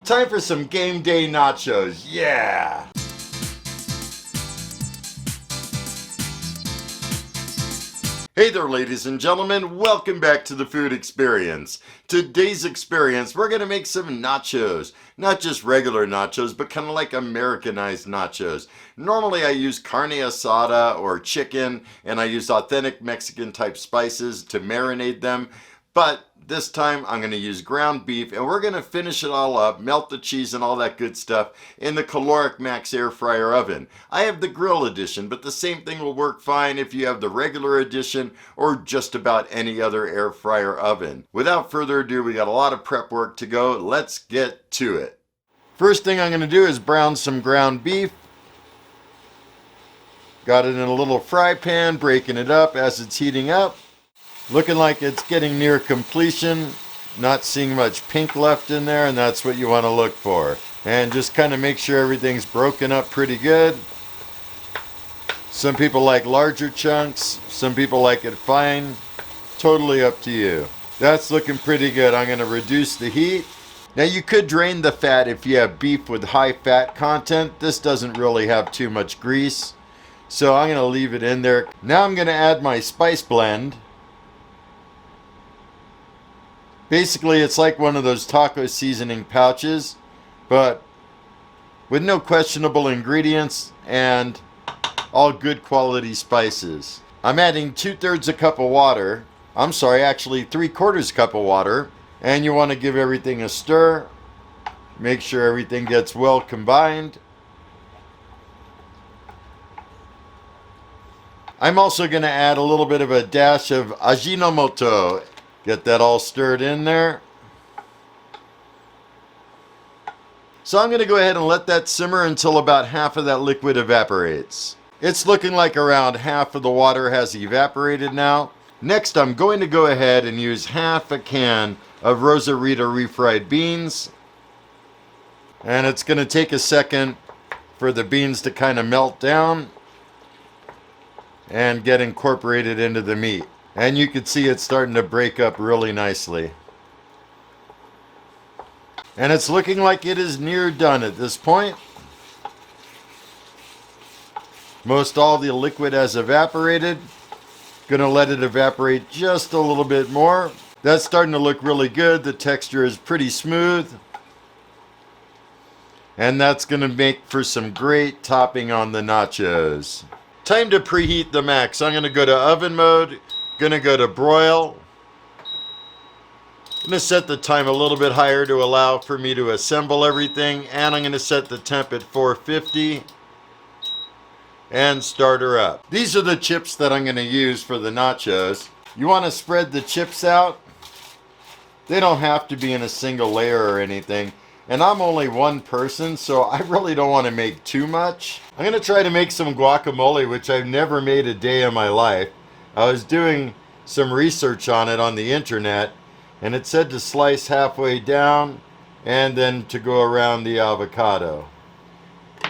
Time for some game day nachos, yeah! Hey there, ladies and gentlemen, welcome back to the Food Experience. Today's experience, we're gonna make some nachos. Not just regular nachos, but kind of like Americanized nachos. Normally I use carne asada or chicken, and I use authentic Mexican type spices to marinate them. But this time I'm going to use ground beef, and we're going to finish it all up, melt the cheese and all that good stuff in the Kalorik Maxx air fryer oven. I have the grill edition, but the same thing will work fine if you have the regular edition or just about any other air fryer oven. Without further ado, we got a lot of prep work to go. Let's get to it. First thing I'm going to do is brown some ground beef. Got it in a little fry pan, breaking it up as it's heating up. Looking like it's getting near completion, not seeing much pink left in there, and that's what you want to look for. And just kind of make sure everything's broken up pretty good. Some people like larger chunks, some people like it fine. Totally up to you. That's looking pretty good. I'm going to reduce the heat. Now you could drain the fat if you have beef with high fat content. This doesn't really have too much grease, so I'm going to leave it in there. Now I'm going to add my spice blend. Basically, it's like one of those taco seasoning pouches, but with no questionable ingredients and all good quality spices. I'm adding 2/3 a cup of water. I'm sorry, actually 3/4 cup of water. And you want to give everything a stir. Make sure everything gets well combined. I'm also going to add a little bit of a dash of Ajinomoto. Get that all stirred in there. So I'm going to go ahead and let that simmer until about half of that liquid evaporates. It's looking like around half of the water has evaporated now. Next, I'm going to go ahead and use half a can of Rosarita refried beans. And it's going to take a second for the beans to kind of melt down and get incorporated into the meat. And you can see it's starting to break up really nicely. And it's looking like it is near done at this point. Most all the liquid has evaporated. Gonna let it evaporate just a little bit more. That's starting to look really good. The texture is pretty smooth. And that's gonna make for some great topping on the nachos. Time to preheat the max. I'm gonna go to oven mode. Gonna go to broil. Gonna set the time a little bit higher to allow for me to assemble everything, and I'm gonna set the temp at 450 and start her up. These are the chips that I'm gonna use for the nachos. You want to spread the chips out. They don't have to be in a single layer or anything. And I'm only one person, so I really don't want to make too much. I'm gonna try to make some guacamole, which I've never made a day in my life. I was doing some research on it on the internet, and it said to slice halfway down and then to go around the avocado.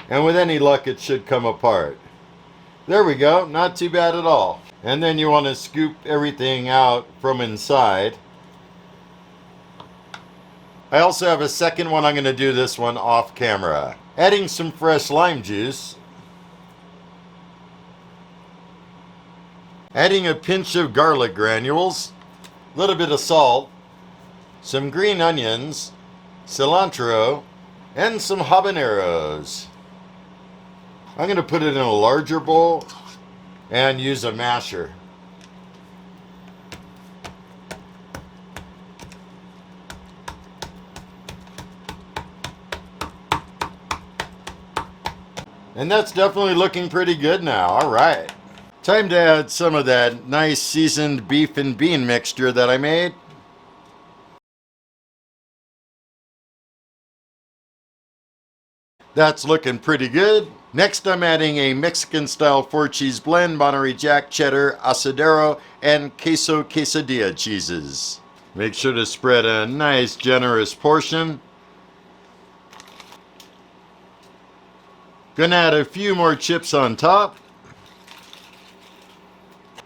And with any luck, it should come apart. There we go, not too bad at all. And then you want to scoop everything out from inside. I also have a second one. I'm going to do this one off camera. Adding some fresh lime juice. Adding a pinch of garlic granules, a little bit of salt, some green onions, cilantro, and some habaneros. I'm going to put it in a larger bowl and use a masher. And that's definitely looking pretty good now. All right. Time to add some of that nice seasoned beef and bean mixture that I made. That's looking pretty good. Next, I'm adding a Mexican style 4-cheese blend, Monterey Jack, cheddar, asadero, and queso quesadilla cheeses. Make sure to spread a nice generous portion. Gonna add a few more chips on top.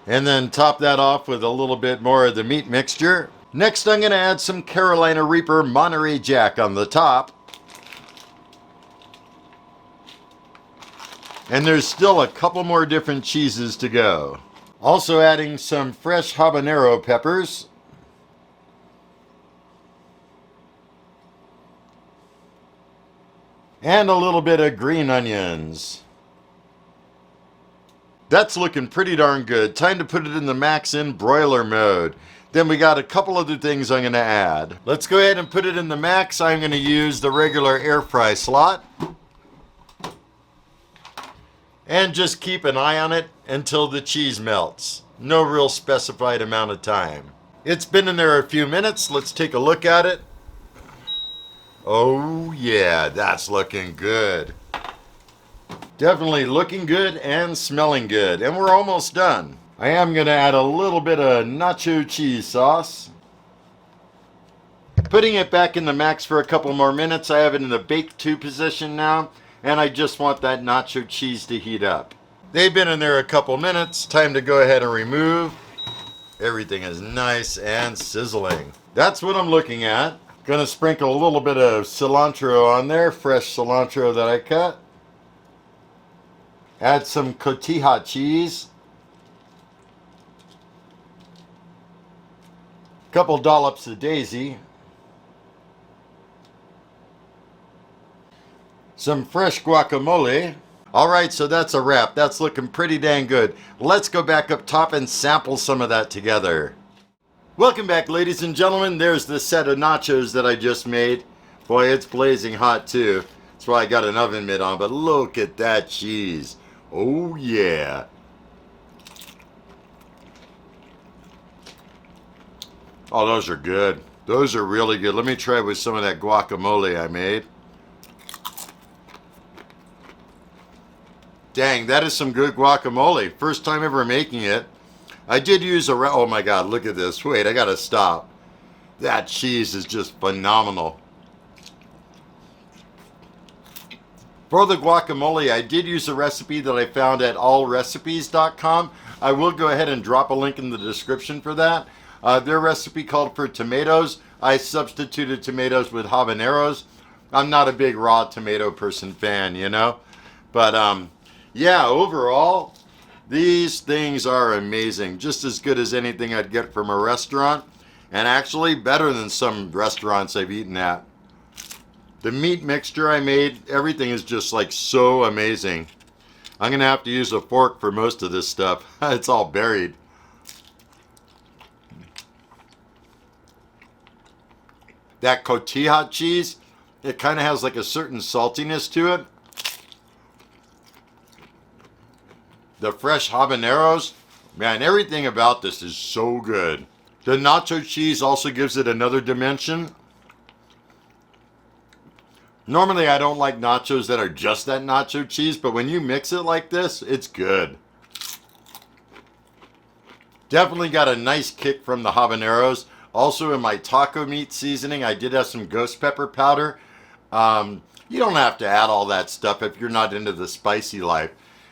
And then top that off with a little bit more of the meat mixture. Next, I'm gonna add some Carolina Reaper Monterey Jack on the top. And there's still a couple more different cheeses to go. Also adding some fresh habanero peppers. And a little bit of green onions. That's looking pretty darn good. Time to put it in the max in broiler mode. Then we got a couple other things I'm going to add. Let's go ahead and put it in the max. I'm going to use the regular air fry slot. And just keep an eye on it until the cheese melts. No real specified amount of time. It's been in there a few minutes. Let's take a look at it. Oh yeah, that's looking good. Definitely looking good and smelling good. And we're almost done. I am going to add a little bit of nacho cheese sauce. Putting it back in the max for a couple more minutes. I have it in the bake to position now. And I just want that nacho cheese to heat up. They've been in there a couple minutes. Time to go ahead and remove. Everything is nice and sizzling. That's what I'm looking at. Gonna sprinkle a little bit of cilantro on there. Fresh cilantro that I cut. Add some cotija cheese. Couple dollops of daisy. Some fresh guacamole. All right, so that's a wrap. That's looking pretty dang good. Let's go back up top and sample some of that together. Welcome back, ladies and gentlemen. There's the set of nachos that I just made. Boy, it's blazing hot too. That's why I got an oven mitt on, but look at that cheese. Oh yeah. Oh, those are good. Those are really good. Let me try with some of that guacamole I made. Dang, that is some good guacamole. First time ever making it. I did use a... Oh my God, look at this. Wait, I gotta stop. That cheese is just phenomenal. For the guacamole, I did use a recipe that I found at allrecipes.com. I will go ahead and drop a link in the description for that. Their recipe called for tomatoes. I substituted tomatoes with habaneros. I'm not a big raw tomato person fan, you know? But, yeah, overall, these things are amazing. Just as good as anything I'd get from a restaurant. And actually better than some restaurants I've eaten at. The meat mixture I made, everything is just like so amazing. I'm going to have to use a fork for most of this stuff. It's all buried. That cotija cheese, it kind of has like a certain saltiness to it. The fresh habaneros, man, everything about this is so good. The nacho cheese also gives it another dimension. Normally I don't like nachos that are just that nacho cheese, but when you mix it like this, it's good. Definitely got a nice kick from the habaneros. Also in my taco meat seasoning, I did have some ghost pepper powder. You don't have to add all that stuff if you're not into the spicy life.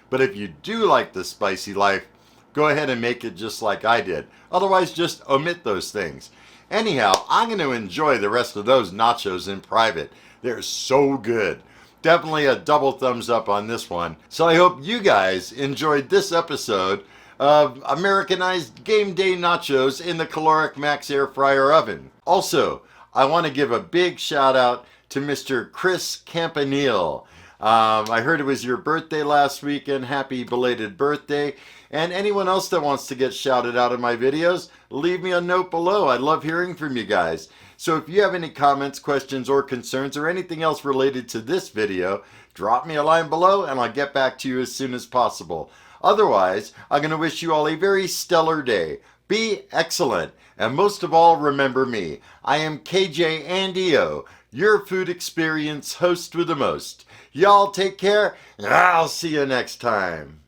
But if you do like the spicy life, go ahead and make it just like I did. Otherwise, just omit those things. Anyhow, I'm going to enjoy the rest of those nachos in private. They're so good. Definitely a double thumbs up on this one. So I hope you guys enjoyed this episode of Americanized Game Day Nachos in the Kalorik Maxx Air Fryer Oven. Also, I want to give a big shout out to Mr. Chris Campanile. I heard it was your birthday last weekend. Happy belated birthday. And anyone else that wants to get shouted out in my videos, leave me a note below. I love hearing from you guys. So if you have any comments, questions, or concerns, or anything else related to this video, drop me a line below and I'll get back to you as soon as possible. Otherwise, I'm going to wish you all a very stellar day. Be excellent. And most of all, remember me. I am KJ Andy O, your food experience host with the most. Y'all take care, and I'll see you next time.